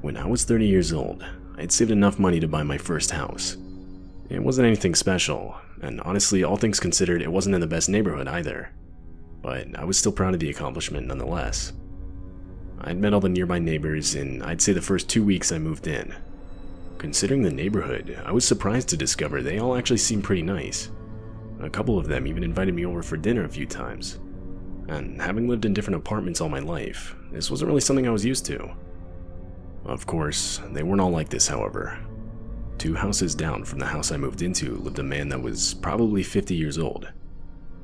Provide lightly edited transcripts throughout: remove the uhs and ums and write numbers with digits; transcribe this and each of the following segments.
When I was 30 years old, I'd saved enough money to buy my first house. It wasn't anything special, and honestly, all things considered, it wasn't in the best neighborhood either. But I was still proud of the accomplishment nonetheless. I'd met all the nearby neighbors in, I'd say, the first 2 weeks I moved in. Considering the neighborhood, I was surprised to discover they all actually seemed pretty nice. A couple of them even invited me over for dinner a few times. And having lived in different apartments all my life, this wasn't really something I was used to. Of course, they weren't all like this, however. 2 houses down from the house I moved into lived a man that was probably 50 years old.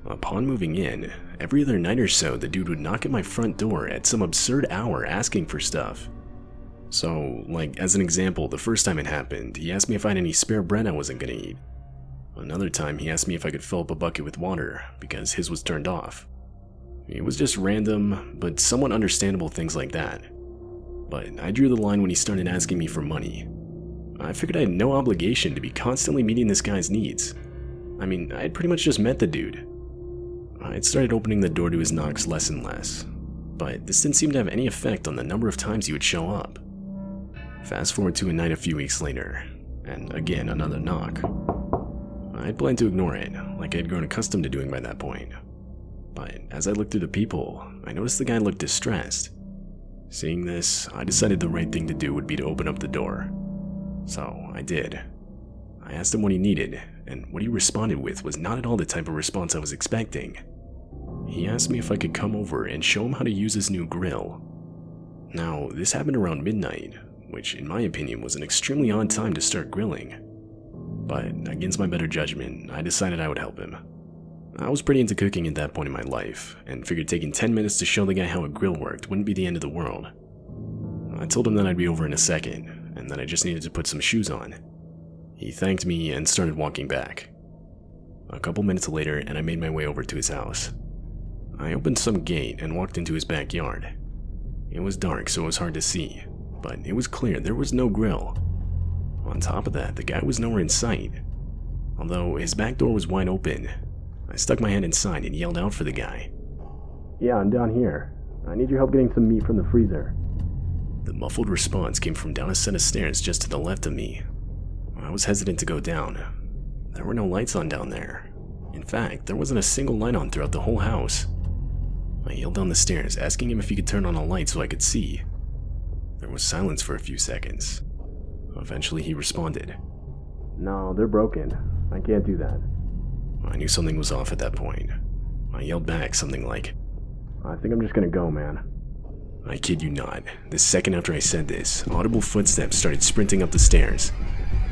Upon moving in, every other night or so the dude would knock at my front door at some absurd hour asking for stuff. So, like, as an example, the first time it happened, he asked me if I had any spare bread I wasn't gonna eat. Another time, he asked me if I could fill up a bucket with water, because his was turned off. It was just random, but somewhat understandable things like that. But I drew the line when he started asking me for money. I figured I had no obligation to be constantly meeting this guy's needs. I mean, I had pretty much just met the dude. I'd started opening the door to his knocks less and less, but this didn't seem to have any effect on the number of times he would show up. Fast forward to a night a few weeks later, and again another knock. I'd planned to ignore it, like I'd grown accustomed to doing by that point. But as I looked through the people, I noticed the guy looked distressed. Seeing this, I decided the right thing to do would be to open up the door. So I did. I asked him what he needed, and what he responded with was not at all the type of response I was expecting. He asked me if I could come over and show him how to use his new grill. Now, this happened around midnight, which in my opinion was an extremely odd time to start grilling. But against my better judgment, I decided I would help him. I was pretty into cooking at that point in my life, and figured taking 10 minutes to show the guy how a grill worked wouldn't be the end of the world. I told him that I'd be over in a second, and that I just needed to put some shoes on. He thanked me and started walking back. A couple minutes later, and I made my way over to his house. I opened some gate and walked into his backyard. It was dark, so it was hard to see, but it was clear there was no grill. On top of that, the guy was nowhere in sight. Although his back door was wide open, I stuck my head inside and yelled out for the guy. "Yeah, I'm down here. I need your help getting some meat from the freezer." The muffled response came from down a set of stairs just to the left of me. I was hesitant to go down. There were no lights on down there. In fact, there wasn't a single light on throughout the whole house. I yelled down the stairs, asking him if he could turn on a light so I could see. There was silence for a few seconds. Eventually he responded. "No, they're broken. I can't do that." I knew something was off at that point. I yelled back something like, "I think I'm just gonna go, man." I kid you not, the second after I said this, audible footsteps started sprinting up the stairs.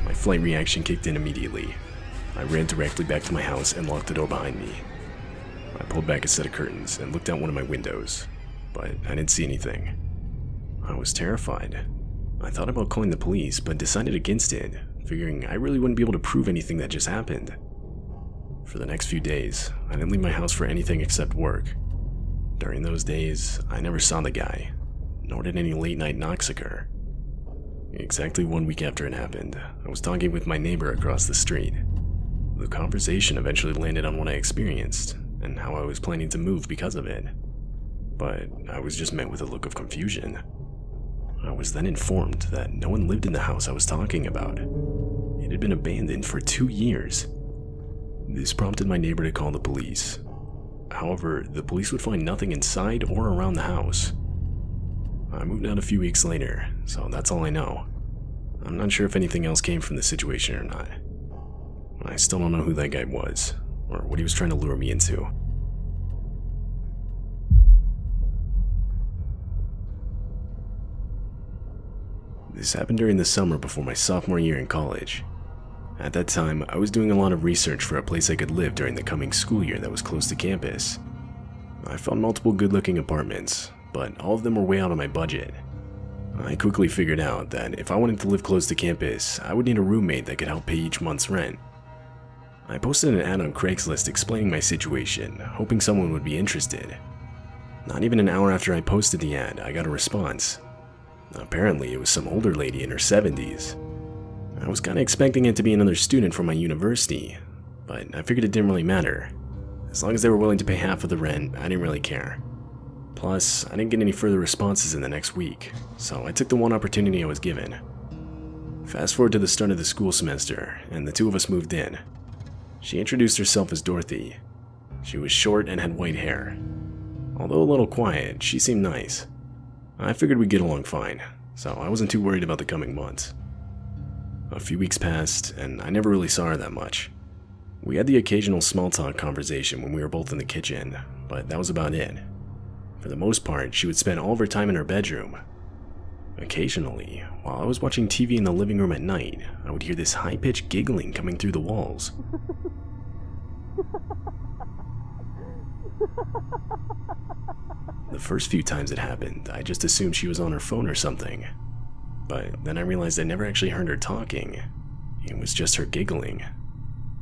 My flight reaction kicked in immediately. I ran directly back to my house and locked the door behind me. I pulled back a set of curtains and looked out one of my windows, but I didn't see anything. I was terrified. I thought about calling the police, but decided against it, figuring I really wouldn't be able to prove anything that just happened. For the next few days, I didn't leave my house for anything except work. During those days, I never saw the guy, nor did any late-night knocks occur. Exactly 1 week after it happened, I was talking with my neighbor across the street. The conversation eventually landed on what I experienced, and how I was planning to move because of it. But I was just met with a look of confusion. I was then informed that no one lived in the house I was talking about. It had been abandoned for 2 years. This prompted my neighbor to call the police. However, the police would find nothing inside or around the house. I moved out a few weeks later, so that's all I know. I'm not sure if anything else came from the situation or not. I still don't know who that guy was, or what he was trying to lure me into. This happened during the summer before my sophomore year in college. At that time, I was doing a lot of research for a place I could live during the coming school year that was close to campus. I found multiple good-looking apartments, but all of them were way out of my budget. I quickly figured out that if I wanted to live close to campus, I would need a roommate that could help pay each month's rent. I posted an ad on Craigslist explaining my situation, hoping someone would be interested. Not even an hour after I posted the ad, I got a response. Apparently, it was some older lady in her 70s. I was kinda expecting it to be another student from my university, but I figured it didn't really matter. As long as they were willing to pay half of the rent, I didn't really care. Plus, I didn't get any further responses in the next week, so I took the one opportunity I was given. Fast forward to the start of the school semester, and the two of us moved in. She introduced herself as Dorothy. She was short and had white hair. Although a little quiet, she seemed nice. I figured we'd get along fine, so I wasn't too worried about the coming months. A few weeks passed, and I never really saw her that much. We had the occasional small talk conversation when we were both in the kitchen, but that was about it. For the most part, she would spend all of her time in her bedroom. Occasionally, while I was watching TV in the living room at night, I would hear this high-pitched giggling coming through the walls. The first few times it happened, I just assumed she was on her phone or something. But then I realized I never actually heard her talking. It was just her giggling.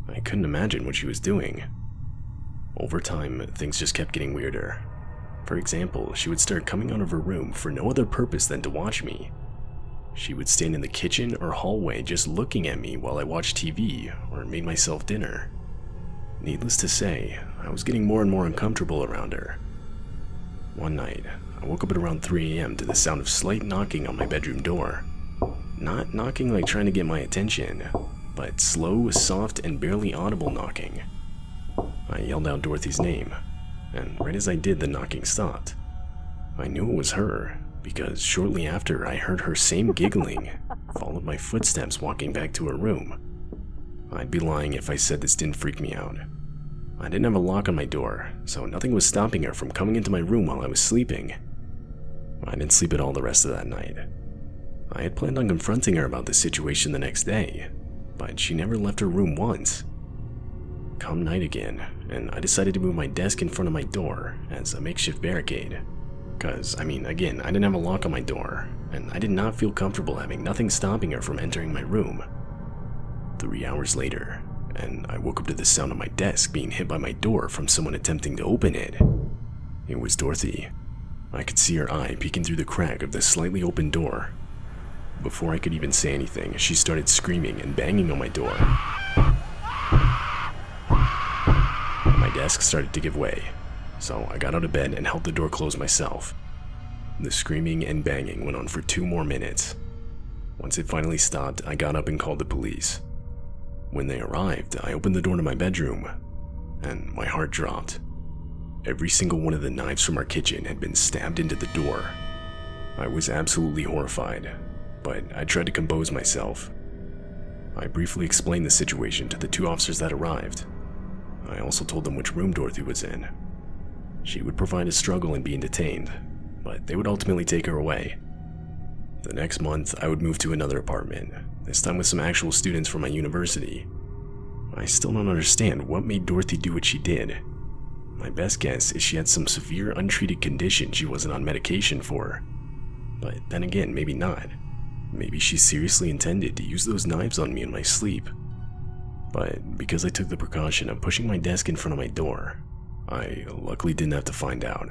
I couldn't imagine what she was doing. Over time, things just kept getting weirder. For example, she would start coming out of her room for no other purpose than to watch me. She would stand in the kitchen or hallway just looking at me while I watched TV or made myself dinner. Needless to say, I was getting more and more uncomfortable around her. One night, I woke up at around 3 a.m. to the sound of slight knocking on my bedroom door. Not knocking like trying to get my attention, but slow, soft, and barely audible knocking. I yelled out Dorothy's name, and right as I did, the knocking stopped. I knew it was her, because shortly after I heard her same giggling, followed by footsteps walking back to her room. I'd be lying if I said this didn't freak me out. I didn't have a lock on my door, so nothing was stopping her from coming into my room while I was sleeping. I didn't sleep at all the rest of that night. I had planned on confronting her about the situation the next day, but she never left her room once. Come night again, and I decided to move my desk in front of my door as a makeshift barricade. Cause, again, I didn't have a lock on my door, and I did not feel comfortable having nothing stopping her from entering my room. 3 hours later, and I woke up to the sound of my desk being hit by my door from someone attempting to open it. It was Dorothy. I could see her eye peeking through the crack of the slightly open door. Before I could even say anything, she started screaming and banging on my door. My desk started to give way, so I got out of bed and helped the door close myself. The screaming and banging went on for 2 more minutes. Once it finally stopped, I got up and called the police. When they arrived, I opened the door to my bedroom, and my heart dropped. Every single one of the knives from our kitchen had been stabbed into the door. I was absolutely horrified, but I tried to compose myself. I briefly explained the situation to the 2 officers that arrived. I also told them which room Dorothy was in. She would provide a struggle in being detained, but they would ultimately take her away. The next month, I would move to another apartment, this time with some actual students from my university. I still don't understand what made Dorothy do what she did. My best guess is she had some severe untreated condition she wasn't on medication for. But then again, maybe not. Maybe she seriously intended to use those knives on me in my sleep. But because I took the precaution of pushing my desk in front of my door, I luckily didn't have to find out.